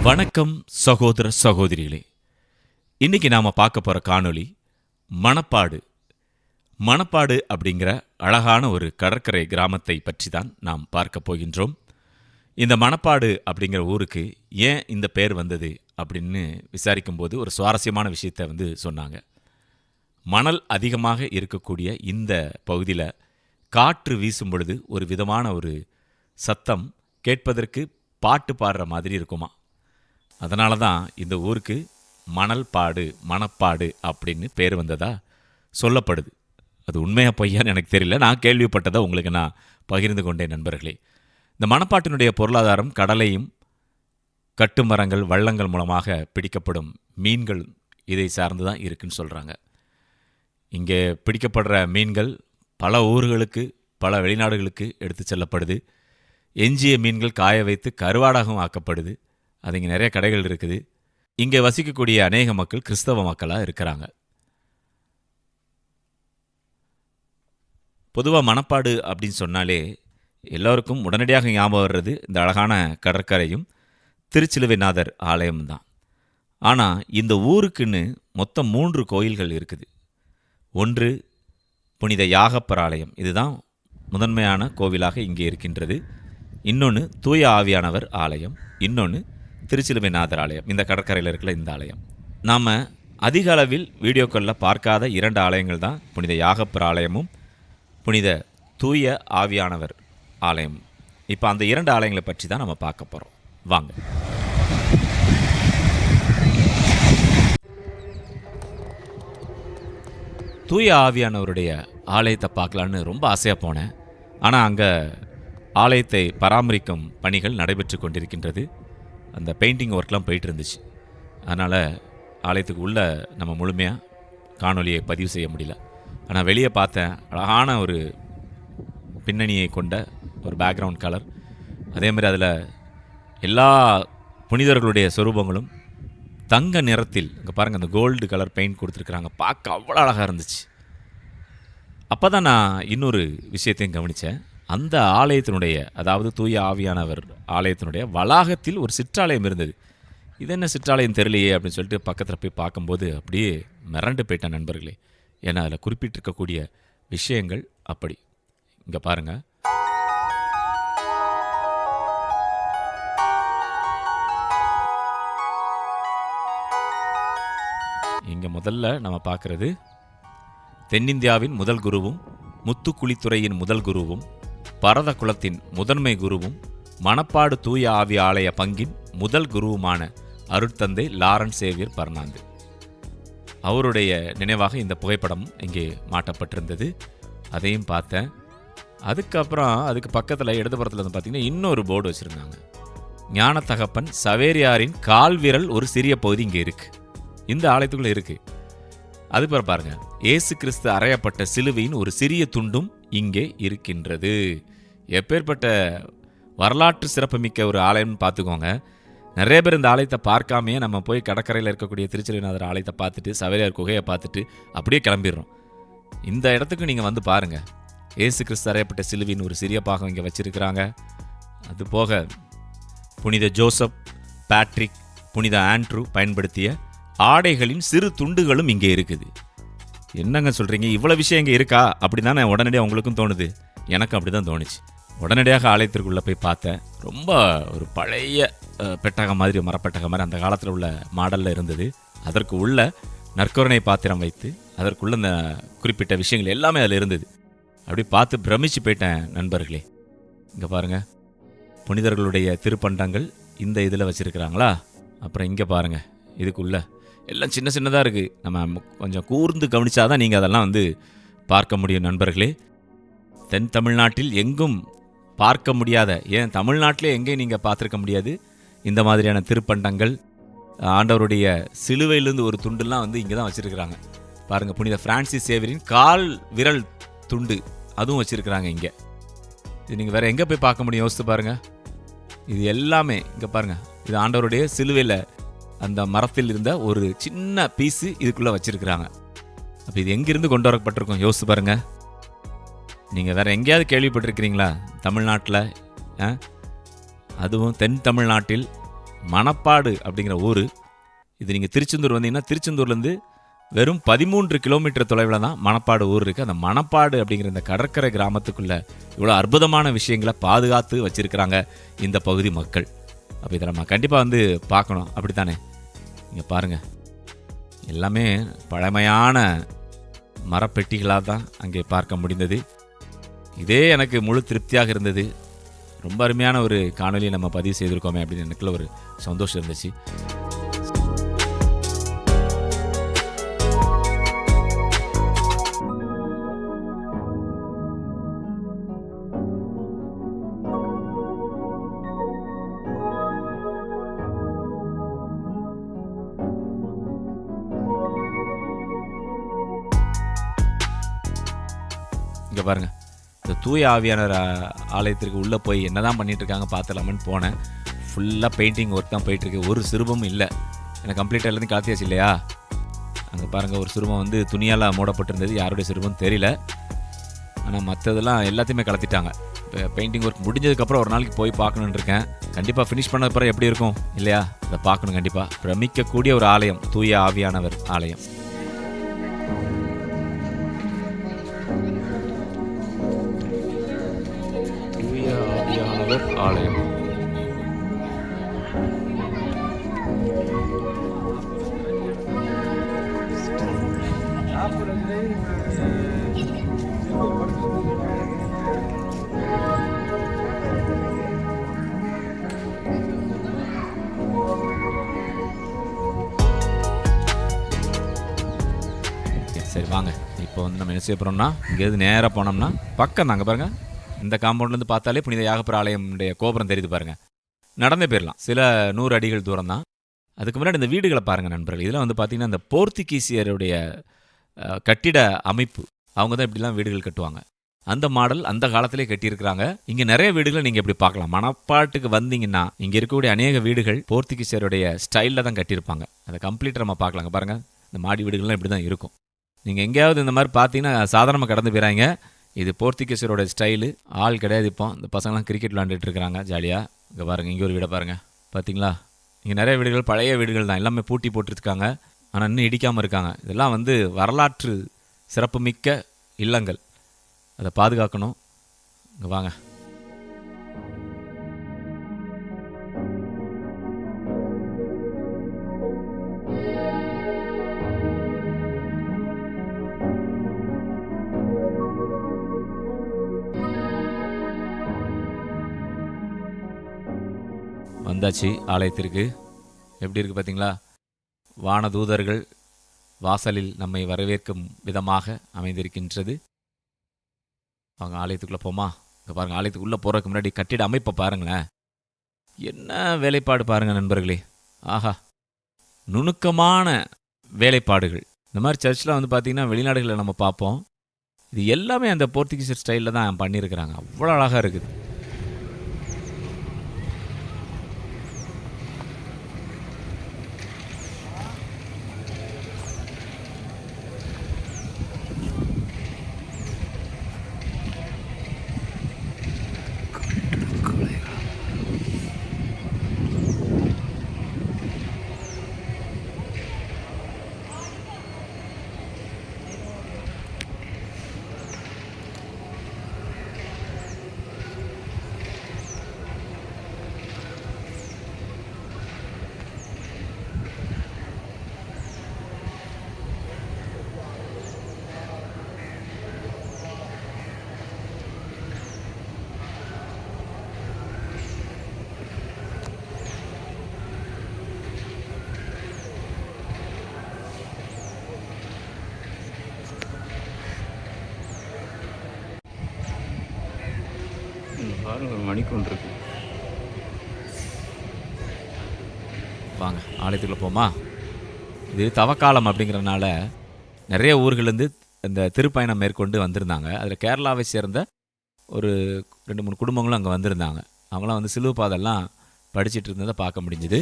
வணக்கம் சகோதர சகோதரிகளே. இன்னைக்கு நாம பார்க்க போற காணொளி மணப்பாடு. மணப்பாடு அப்படிங்கிற அழகான ஒரு கடற்கரை கிராமத்தை பற்றி தான் நாம் பார்க்க போகின்றோம். இந்த மணப்பாடு அப்படிங்கிற ஊருக்கு ஏன் இந்த பேர் வந்தது அப்படின்னு விசாரிக்கும்போது ஒரு சுவாரஸ்யமான விஷயத்தை சொன்னாங்க. மணல் அதிகமாக இருக்கக்கூடிய இந்த பகுதியில் காற்று வீசும் பொழுது ஒரு விதமான ஒரு சத்தம் கேட்பதற்கு பாட்டு பாடுற மாதிரி இருக்குமா. அதனால தான் இந்த ஊருக்கு மணல்பாடு, மணப்பாடு அப்படின்னு பேர் வந்ததா சொல்லப்படுது. அது உண்மையா பொய்யான்னு எனக்கு தெரியல. நான் கேள்விப்பட்டதை உங்களுக்கு நான் பகிர்ந்து கொண்டேன் நண்பர்களே. இந்த மணப்பாட்டினுடைய பொருளாதாரம் கடலையும் கட்டுமரங்கள் வள்ளங்கள் மூலமாக பிடிக்கப்படும் மீன்கள் இதை சார்ந்து தான் இருக்குன்னு சொல்கிறாங்க. இங்கே பிடிக்கப்படுற மீன்கள் பல ஊர்களுக்கு பல வெளிநாடுகளுக்கு எடுத்து செல்லப்படுது. எஞ்சிய மீன்கள் காய வைத்து கருவாடாகவும் ஆக்கப்படுது. அது இங்கே நிறைய கடைகள் இருக்குது. இங்கே வசிக்கக்கூடிய அநேக மக்கள் கிறிஸ்தவ மக்களாக இருக்கிறாங்க. பொதுவாக மணப்பாடு அப்படின்னு சொன்னாலே எல்லோருக்கும் உடனடியாக ஞாபகம் வர்றது இந்த அழகான கடற்கரையும் திருச்சிலுவைநாதர் ஆலயம் தான். ஆனால் இந்த ஊருக்குன்னு மொத்தம் 3 கோயில்கள் இருக்குது. ஒன்று புனித யாகப்பர் ஆலயம், இதுதான் முதன்மையான கோவிலாக இங்கே இருக்கின்றது. இன்னொன்று தூய ஆவியானவர் ஆலயம், இன்னொன்று திருச்சிலுவைநாதர் ஆலயம். இந்த கடற்கரையில் இருக்கிற இந்த ஆலயம் நாம் அதிக அளவில் வீடியோக்களில் பார்க்காத 2 ஆலயங்கள் தான் புனித யாகப்பர் ஆலயமும் புனித தூய ஆவியானவர் ஆலயம். இப்போ அந்த 2 ஆலயங்களை பற்றி தான் நம்ம பார்க்க போகிறோம். வாங்க. தூய ஆவியானவருடைய ஆலயத்தை பார்க்கலான்னு ரொம்ப ஆசையாக போனேன். ஆனால் அங்கே ஆலயத்தை பராமரிக்கும் பணிகள் நடைபெற்று கொண்டிருக்கின்றது. அந்த பெயிண்டிங் ஒர்க்லாம் போயிட்டு இருந்துச்சு. அதனால் ஆலயத்துக்கு உள்ளே நம்ம முழுமையாக காணொலியை பதிவு செய்ய முடியல. ஆனால் வெளியே பார்த்தேன், அழகான ஒரு பின்னணியை கொண்ட ஒரு பேக்ரவுண்ட் கலர். அதேமாதிரி அதில் எல்லா புனிதர்களுடைய சொரூபங்களும் தங்க நிறத்தில், இங்கே பாருங்கள், அந்த கோல்டு கலர் பெயிண்ட் கொடுத்துருக்குறாங்க. பார்க்க அவ்வளோ அழகாக இருந்துச்சு. அப்போ தான் நான் இன்னொரு விஷயத்தையும் கவனித்தேன். அந்த ஆலயத்தினுடைய, அதாவது தூய ஆவியானவர் ஆலயத்தினுடைய வளாகத்தில் ஒரு சிற்றாலயம் இருந்தது. இது என்ன சிற்றாலயம் தெரியலையே அப்படின்னு சொல்லிட்டு பக்கத்தில் போய் பார்க்கும்போது அப்படியே மிரண்டு போயிட்டேன் நண்பர்களே. ஏன்னா அதில் குறிப்பிட்டிருக்கக்கூடிய விஷயங்கள் அப்படி. இங்கே பாருங்கள், இங்கே முதல்ல நம்ம பார்க்குறது தென்னிந்தியாவின் முதல் குருவும் முத்துக்குளித்துறையின் முதல் குருவும் பரத குலத்தின் முதன்மை குருவும் மணப்பாடு தூய ஆவி ஆலய பங்கின் முதல் குருவுமான அருட்தந்தை லாரன்ஸ் சேவியர் பர்னாந்து. அவருடைய நினைவாக இந்த புகைப்படம் இங்கே மாட்டப்பட்டிருந்தது. அதையும் பார்த்தேன். அதுக்கப்புறம் அதுக்கு பக்கத்தில் இடதுபுறத்தில் பார்த்தீங்கன்னா இன்னொரு போர்டு வச்சுருந்தாங்க. ஞான தகப்பன் சவேரியாரின் கால்விரல் ஒரு சிறிய பகுதி இங்கே இருக்குது, இந்த ஆலயத்துக்குள்ளே இருக்குது. அதுக்கப்புறம் பாருங்கள், இயேசு கிறிஸ்து அறையப்பட்ட சிலுவையின் ஒரு சிறிய துண்டும் இங்கே இருக்கின்றது. எப்பேற்பட்ட வரலாற்று சிறப்புமிக்க ஒரு ஆலயம்னு பார்த்துக்கோங்க. நிறைய பேர் இந்த ஆலயத்தை பார்க்காமையே நம்ம போய் கடற்கரையில் இருக்கக்கூடிய திருச்சிலுவைநாதர் ஆலயத்தை பார்த்துட்டு சவேரியார் குகையை பார்த்துட்டு அப்படியே கிளம்பிடுறோம். இந்த இடத்துக்கு நீங்கள் வந்து பாருங்கள். இயேசு கிறிஸ்து அறையப்பட்ட சிலுவையின் ஒரு சிறிய பாகம் இங்கே வச்சிருக்கிறாங்க. அது போக புனித ஜோசப், பேட்ரிக், புனித ஆண்ட்ரூ பயன்படுத்திய ஆடைகளின் சிறு துண்டுகளும் இங்கே இருக்குது. என்னங்க சொல்கிறீங்க, இவ்வளோ விஷயம் இங்கே இருக்கா அப்படி தானே உடனடியாக உங்களுக்கும் தோணுது. எனக்கும் அப்படி தான் தோணுச்சு. உடனடியாக ஆலயத்திற்குள்ளே போய் பார்த்தேன். ரொம்ப ஒரு பழைய பெட்டகம் மாதிரி, மரப்பெட்டகம் மாதிரி அந்த காலத்தில் உள்ள மாடலில் இருந்தது. அதற்கு உள்ள நற்கருணை பாத்திரம் வைத்து அதற்குள்ள இந்த குறிப்பிட்ட விஷயங்கள் எல்லாமே அதில் இருந்தது. அப்படி பார்த்து பிரமிச்சு போயிட்டேன் நண்பர்களே. இங்கே பாருங்கள், புனிதர்களுடைய திருப்பண்டங்கள் இந்த இதில் வச்சுருக்கிறாங்களா. அப்புறம் இங்கே பாருங்கள், இதுக்குள்ளே எல்லாம் சின்ன சின்னதாக இருக்குது. நம்ம கொஞ்சம் கூர்ந்து கவனித்தாதான் நீங்கள் அதெல்லாம் பார்க்க முடியும் நண்பர்களே. தென் தமிழ்நாட்டில் எங்கும் பார்க்க முடியாத, ஏன் தமிழ்நாட்டிலே எங்கேயும் நீங்கள் பார்த்துருக்க முடியாது இந்த மாதிரியான திருப்பண்டங்கள். ஆண்டவருடைய சிலுவையிலேருந்து ஒரு துண்டுலாம் இங்கே தான் வச்சுருக்கிறாங்க. பாருங்கள், புனித பிரான்சிஸ் சேவியரின் கால் விரல் துண்டு அதுவும் வச்சுருக்கிறாங்க இங்கே. இது நீங்கள் வேறு எங்கே போய் பார்க்க முடியும், யோசித்து பாருங்கள். இது எல்லாமே இங்கே பாருங்கள், இது ஆண்டவருடைய சிலுவையில் அந்த மரத்தில் இருந்த ஒரு சின்ன பீஸு இதுக்குள்ளே வச்சுருக்கிறாங்க. அப்போ இது எங்கேருந்து கொண்டு வரப்பட்டிருக்கோம் யோசித்து பாருங்கள். நீங்கள் வேறு எங்கேயாவது கேள்விப்பட்டிருக்கிறீங்களா தமிழ்நாட்டில்? அதுவும் தென் தமிழ்நாட்டில் மணப்பாடு அப்படிங்கிற ஊர். இது நீங்கள் திருச்செந்தூர் வந்தீங்கன்னா திருச்செந்தூர்லேருந்து வெறும் 13 கிலோமீட்டர் தொலைவில் தான் மணப்பாடு ஊர் இருக்குது. அந்த மணப்பாடு அப்படிங்கிற இந்த கடற்கரை கிராமத்துக்குள்ளே இவ்வளோ அற்புதமான விஷயங்களை பாதுகாத்து வச்சுருக்கிறாங்க இந்த பகுதி மக்கள். அப்போ இதை நம்ம கண்டிப்பாக வந்து பார்க்கணும், அப்படித்தானே? இங்கே பாருங்கள், எல்லாமே பழமையான மரப்பெட்டிகளாக தான் அங்கே பார்க்க முடிந்தது. இதே எனக்கு முழு திருப்தியாக இருந்தது. ரொம்ப அருமையான ஒரு காணொலியை நம்ம பதிவு செய்திருக்கோமே அப்படின்னு எனக்குள்ள ஒரு சந்தோஷம் இருந்துச்சு. இங்கே பாருங்கள், இந்த தூய ஆவியானவர் ஆலயத்திற்கு உள்ளே போய் என்ன தான் பண்ணிகிட்ருக்காங்க பார்த்துலாமன்னு போனேன். ஃபுல்லாக பெயிண்டிங் ஒர்க் தான் போயிட்டுருக்கு. ஒரு சிறுபமும் இல்லை. எனக்கு கம்ப்ளீட்டாக எல்லாத்தையும் கலத்தியாச்சு இல்லையா? அங்கே பாருங்கள், ஒரு சிறுபம் வந்து துணியால் மூடப்பட்டிருந்தது. யாருடைய சிறுபம் தெரியல. ஆனால் மற்றதெல்லாம் எல்லாத்தையுமே கலத்திட்டாங்க. இப்போ பெயிண்டிங் ஒர்க் முடிஞ்சதுக்கப்புறம் ஒரு நாளைக்கு போய் பார்க்கணுன்னு இருக்கேன். கண்டிப்பாக ஃபினிஷ் பண்ண பிறகு எப்படி இருக்கும் இல்லையா? அதை பார்க்கணும் கண்டிப்பாக. பிரமிக்கக்கூடிய ஒரு ஆலயம், தூய ஆவியானவர் ஆலயம். ஆலயம் சரி வாங்க, இப்போ வந்து நம்ம என்ன செய்ய போகிறோம்னா, இங்கேருந்து நேராக போனோம்னா பக்கம் தாங்க பாருங்கள். இந்த காம்பவுண்ட்லேருந்து பார்த்தாலே புனித யாகப்பர் ஆலயமுடைய கோபுரம் தெரியுது பாருங்கள். நடந்தே போயிடலாம், சில 100 அடிகள் தூரம் தான். அதுக்கு முன்னாடி இந்த வீடுகளை பாருங்கள் நண்பர்கள். இதெல்லாம் வந்து பார்த்திங்கன்னா இந்த போர்த்துகீசியருடைய கட்டிட அமைப்பு. அவங்க தான் இப்படிலாம் வீடுகள் கட்டுவாங்க. அந்த மாடல் அந்த காலத்திலே கட்டியிருக்கிறாங்க. இங்கே நிறைய வீடுகளை நீங்கள் இப்படி பார்க்கலாம். மணப்பாட்டுக்கு வந்தீங்கன்னா இங்கே இருக்கக்கூடிய அநேக வீடுகள் போர்த்துகீசியருடைய ஸ்டைலில் தான் கட்டியிருப்பாங்க. அதை கம்ப்ளீட்டாக நம்ம பார்க்கலாங்க. பாருங்கள், இந்த மாடி வீடுகள்லாம் இப்படி தான் இருக்கும். நீங்கள் எங்கேயாவது இந்த மாதிரி பார்த்தீங்கன்னா சாதாரணமாக கடந்து போயிறாங்க. இது போர்த்துகீசரோட ஸ்டைலு. ஆள் கிடையாது. இப்போ இந்த பசங்களாம் கிரிக்கெட் விளாண்டுட்டு இருக்கிறாங்க ஜாலியாக. இங்கே பாருங்கள், இங்கே ஒரு வீடை பாருங்கள். பார்த்தீங்களா? இங்கே நிறைய வீடுகள் பழைய வீடுகள் தான், எல்லாமே பூட்டி போட்டிருக்காங்க. ஆனால் இன்னும் இடிக்காமல் இருக்காங்க. இதெல்லாம் வந்து வரலாற்று சிறப்புமிக்க இல்லங்கள். அதை பாதுகாக்கணும். இங்கே வாங்க. வந்தாச்சு ஆலயத்திற்கு. எப்படி இருக்குது பார்த்தீங்களா? வானதூதர்கள் வாசலில் நம்மை வரவேற்கும் விதமாக அமைந்திருக்கின்றது. அவங்க ஆலயத்துக்குள்ளே போமா? இங்கே பாருங்கள், ஆலயத்துக்குள்ளே போகிறதுக்கு முன்னாடி கட்டிட அமைப்பை பாருங்களேன். என்ன வேலைப்பாடு பாருங்கள் நண்பர்களே. ஆஹா, நுணுக்கமான வேலைப்பாடுகள். இந்த மாதிரி சர்ச்சில் வந்து பார்த்திங்கன்னா வெளிநாடுகளில் நம்ம பார்ப்போம். இது எல்லாமே அந்த போர்த்துகீசர் ஸ்டைலில் தான் பண்ணியிருக்கிறாங்க. அவ்வளோ அழகாக இருக்குது. பாருங்க, ஒரு மணிக்கூண்டு இருக்கு. வாங்க ஆலயத்துக்குள்ளே போமா? இது தவக்காலம் அப்படிங்கிறனால நிறைய ஊர்கள்லேருந்து இந்த திருப்பயணம் மேற்கொண்டு வந்திருந்தாங்க. அதில் கேரளாவை சேர்ந்த ஒரு 2-3 குடும்பங்களும் அங்கே வந்திருந்தாங்க. அவங்களாம் வந்து சிலுவை பாதெல்லாம் படிச்சுட்டு இருந்ததை பார்க்க முடிஞ்சுது.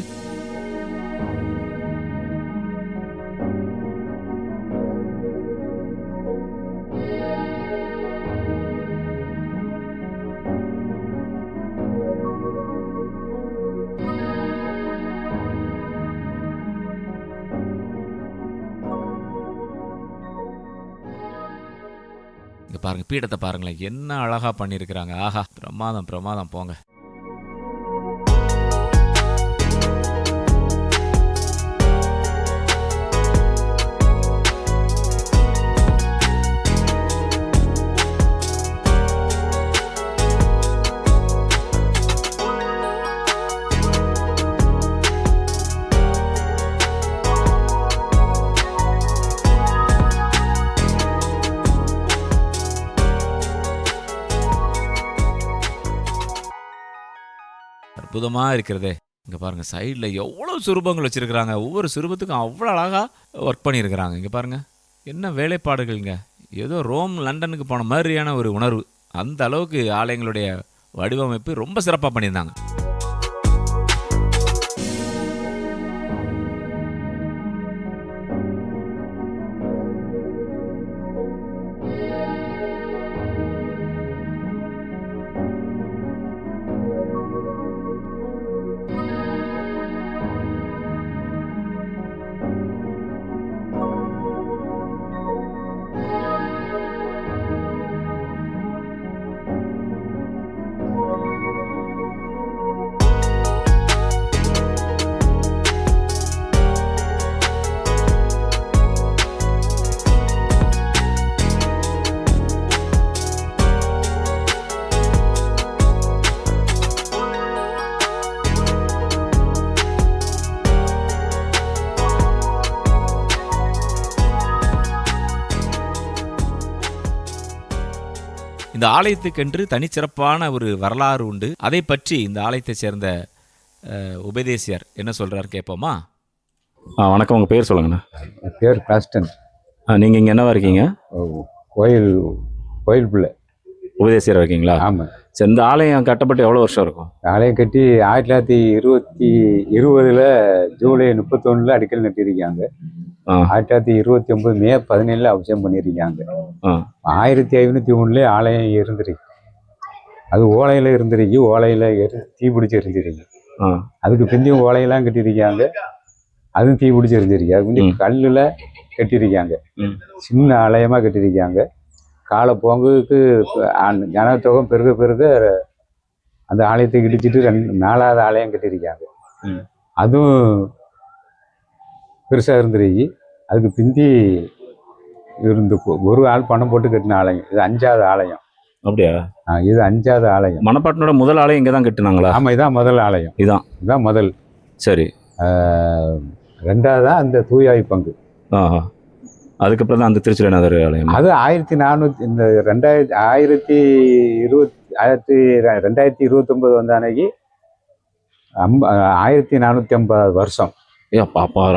பாருங்கள், பீடத்தை பாருங்களேன், என்ன அழகாக பண்ணியிருக்கிறாங்க. ஆஹா, பிரமாதம் பிரமாதம் போங்க. அற்புதமாக இருக்கிறதே. இங்கே பாருங்கள், சைடில் எவ்வளோ சுரூபங்கள் வச்சுருக்கிறாங்க. ஒவ்வொரு சுரூபத்துக்கும் அவ்வளோ அழகாக ஒர்க் பண்ணியிருக்கிறாங்க. இங்கே பாருங்கள், என்ன வேலைப்பாடுகள்ங்க. ஏதோ ரோம் லண்டனுக்கு போன மாதிரியான ஒரு உணர்வு. அந்த அளவுக்கு ஆலயங்களுடைய வடிவமைப்பு ரொம்ப சிறப்பாக பண்ணியிருந்தாங்க. இந்த ஆலயத்துக்கென்று தனிச்சிறப்பான ஒரு வரலாறு உண்டு. அதை பற்றி இந்த ஆலயத்தை சேர்ந்த உபதேசியர் என்ன சொல்கிறார் கேட்போமா? வணக்கம், உங்கள் பேர் சொல்லுங்கண்ணா. என் பேர் பிளாஸ்டன். நீங்கள் இங்கே என்னவா இருக்கீங்க? கோயில் கோயில் பிள்ளை. உபதேசியராக இருக்கீங்களா? ஆமாம். சரி, இந்த ஆலயம் கட்டப்பட்டு எவ்வளோ வருஷம் இருக்கும்? ஆலயம் கட்டி 1920 ஜூலை 31 அடிக்கல் நட்டிருக்காங்க. 1929 மே 17 அவசியம் பண்ணியிருக்காங்க. 1503 ஆலயம் இருந்துருக்கு. அது ஓலையில் இருந்துருக்கு. ஓலையில் தீ பிடிச்சி எரிஞ்சிருக்கு. அதுக்கு பிந்தியும் ஓலையெல்லாம் கட்டியிருக்காங்க. அதுவும் தீ பிடிச்சி எரிஞ்சிருக்கு. அது கொஞ்சம் கல்லில் கட்டியிருக்காங்க. சின்ன ஆலயமாக கட்டியிருக்காங்க. காலப்போங்குக்கு ஜனத்தொகை பெருக பெருக அந்த ஆலயத்தை இடிச்சிட்டு 4வது ஆலயம் கட்டியிருக்காங்க. அதுவும் பெருசாக இருந்துருக்கு. அதுக்கு பிந்தி இருந்து ஒரு ஆள் பணம் போட்டு கட்டின ஆலயம். இது 5வது ஆலயம். அப்படியா? இது 5வது ஆலயம். மணப்பாட்டினோட முதல் ஆலயம் இங்கே தான் கட்டினாங்களா? ஆமாம், இதான் முதல் ஆலயம். இதுதான் முதல். சரி. 2வது தான் அந்த தூயாய் பங்கு. அதுக்கப்புறம் தான் அந்த திருச்சிலைநாதர் ஆலயம். அது 1400 இந்த 2029 வந்த அன்னைக்கு 1450 வருஷம்.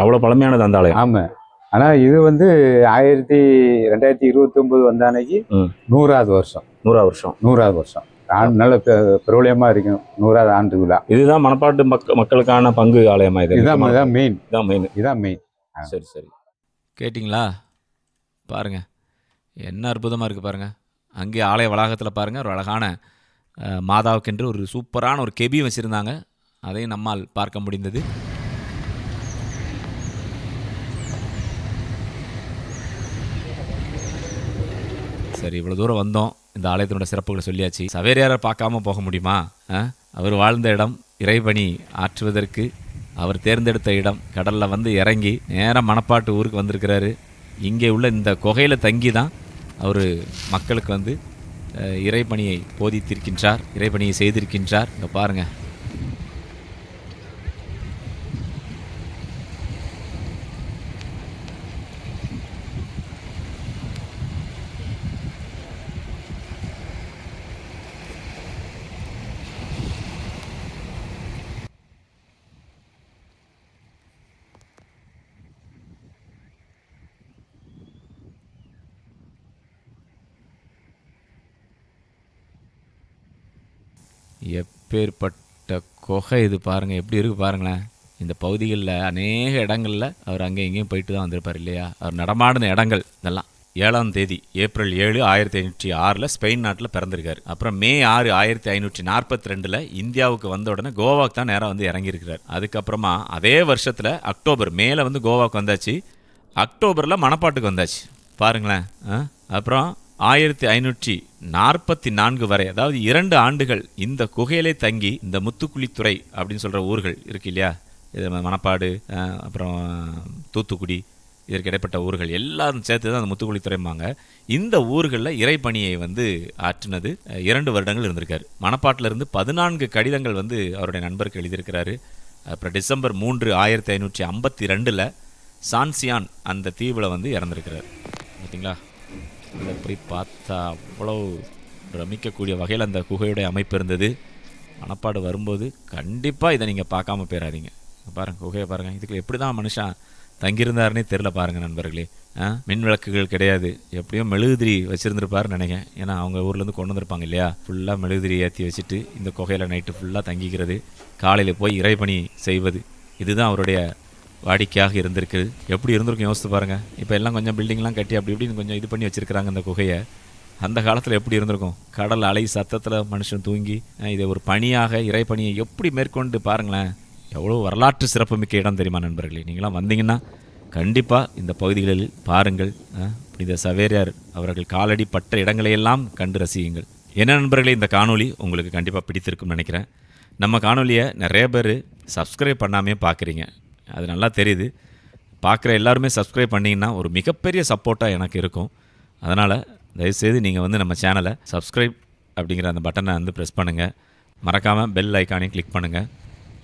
அவ்வளோ பழமையானது அந்த ஆலயம். ஆமாம். ஆனால் இது 2029 வந்த அன்னைக்கு 100வது வருஷம். 100வது வருஷம். நல்ல பிரபலியமாக இருக்கும். 100வது ஆண்டு விழா. இதுதான் மணப்பாட்டு மக்களுக்கான பங்கு ஆலயமா? இதுதான் மெயின். இதான் மெயின். சரி சரி, கேட்டிங்களா? பாருங்கள், என்ன அற்புதமாக இருக்குது பாருங்கள். அங்கே ஆலய வளாகத்தில் பாருங்கள், ஒரு அழகான மாதாவுக்கென்று ஒரு சூப்பரான ஒரு கெபி வச்சுருந்தாங்க. அதையும் நம்மால் பார்க்க முடிந்தது. சரி, இவ்வளோ தூரம் வந்தோம். இந்த ஆலயத்தினோட சிறப்புகளை சொல்லியாச்சு. சவேரியாரை பார்க்காம போக முடியுமா? அவர் வாழ்ந்த இடம், இறைபணி ஆற்றுவதற்கு அவர் தேர்ந்தெடுத்த இடம். கடலில் வந்து இறங்கி நேராக மணப்பாட்டு ஊருக்கு வந்திருக்கிறாரு. இங்கே உள்ள இந்த குகையில் தங்கி தான் அவர் மக்களுக்கு வந்து இறைபணியை போதித்திருக்கின்றார், இறைபணியை செய்திருக்கின்றார். இங்கே பாருங்கள். எப்பேற்பட்ட குகை இது பாருங்கள், எப்படி இருக்குது பாருங்களேன். இந்த பகுதிகளில் அநேக இடங்களில் அவர் அங்கே இங்கேயும் போயிட்டு தான் வந்திருப்பார் இல்லையா? அவர் நடமாடின இடங்கள் இதெல்லாம். 7ஆம் தேதி ஏப்ரல் 7 1506 ஸ்பெயின் நாட்டில் பிறந்திருக்காரு. அப்புறம் மே 6 1542 இந்தியாவுக்கு வந்த உடனே கோவாவுக்கு தான் நேராக வந்து இறங்கியிருக்கிறார். அதுக்கப்புறமா அதே வருஷத்தில் அக்டோபர் மேலே வந்து கோவாவுக்கு வந்தாச்சு. அக்டோபரில் மணப்பாட்டுக்கு வந்தாச்சு பாருங்களேன். அப்புறம் 1544 வரை, அதாவது 2 ஆண்டுகள் இந்த குகையிலே தங்கி இந்த முத்துக்குளித்துறை அப்படின்னு சொல்கிற ஊர்கள் இருக்கு இல்லையா, இது மணப்பாடு, அப்புறம் தூத்துக்குடி, இதற்கு இடைப்பட்ட ஊர்கள் எல்லாரும் சேர்த்து தான் அந்த முத்துக்குளித்துறைம்பாங்க. இந்த ஊர்களில் இறைப்பணியை வந்து ஆற்றினது 2 வருடங்கள் இருந்திருக்காரு. மணப்பாட்டிலிருந்து 14 கடிதங்கள் வந்து அவருடைய நண்பருக்கு எழுதியிருக்கிறாரு. அப்புறம் டிசம்பர் 3, 1552 சான்சியான் அந்த தீவில் வந்து இறந்துருக்கிறார். பார்த்தீங்களா, இதை போய் பார்த்தா அவ்வளோ பிரமிக்கக்கூடிய வகையில் அந்த குகையுடைய அமைப்பு இருந்தது. மணப்பாடு வரும்போது கண்டிப்பாக இதை நீங்கள் பார்க்காம போயிடாதீங்க. பாருங்கள், குகையை பாருங்கள். இதுக்கு எப்படி தான் மனுஷன் தங்கியிருந்தாருன்னே தெரில பாருங்கள் நண்பர்களே. மின் விளக்குகள் கிடையாது, எப்படியும் மெழுகுதிரி வச்சுருந்துருப்பாருன்னு நினைக்கிறேன். ஏன்னா அவங்க ஊர்லேருந்து கொண்டு வந்திருப்பாங்க இல்லையா, ஃபுல்லாக மெழுகுதிரி ஏற்றி வச்சுட்டு இந்த குகையில் நைட்டு ஃபுல்லாக தங்கிக்கிறது, காலையில் போய் இறைப்பணி செய்வது, இதுதான் அவருடைய வாடிக்கையாக இருந்திருக்கு. எப்படி இருந்திருக்கும் யோசித்து பாருங்கள். இப்போ எல்லாம் கொஞ்சம் பில்டிங்லாம் கட்டி அப்படி இப்படின்னு கொஞ்சம் இது பண்ணி வச்சுருக்கிறாங்க இந்த குகையை. அந்த காலத்தில் எப்படி இருந்திருக்கும்? கடல் அலை சத்தத்தில் மனுஷன் தூங்கி இதை ஒரு பணியாக இறைப்பணியை எப்படி மேற்கொண்டு பாருங்களேன். எவ்வளோ வரலாற்று சிறப்புமிக்க இடம் தெரியுமா நண்பர்களே. நீங்களாம் வந்தீங்கன்னா கண்டிப்பாக இந்த பகுதிகளில் பாருங்கள். புனித சவேரியார் அவர்கள் காலடி பட்ட இடங்களையெல்லாம் கண்டு ரசியுங்கள். என்ன நண்பர்களே, இந்த காணொளி உங்களுக்கு கண்டிப்பாக பிடித்திருக்கும்னு நினைக்கிறேன். நம்ம காணொலியை நிறைய பேர் சப்ஸ்கிரைப் பண்ணாமே பார்க்குறீங்க, அது நல்லா தெரியுது. பார்க்குற எல்லாருமே சப்ஸ்கிரைப் பண்ணிங்கன்னா ஒரு மிகப்பெரிய சப்போர்ட்டாக எனக்கு இருக்கும். அதனால் தயவுசெய்து நீங்கள் வந்து நம்ம சேனலை சப்ஸ்கிரைப் அப்படிங்கிற அந்த பட்டனை வந்து ப்ரெஸ் பண்ணுங்கள். மறக்காமல் பெல் ஐக்கானையும் கிளிக் பண்ணுங்கள்,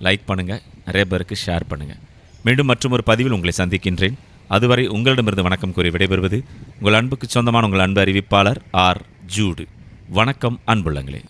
லைக் பண்ணுங்கள், நிறைய பேருக்கு ஷேர் பண்ணுங்கள். மீண்டும் மற்றும் ஒரு பதிவில் உங்களை சந்திக்கின்றேன். அதுவரை உங்களிடமிருந்து வணக்கம் கூறி விடைபெறுவது உங்கள் அன்புக்கு சொந்தமான உங்கள் அன்பு அறிவிப்பாளர் ஆர். ஜூடு. வணக்கம் அன்புள்ளங்களே.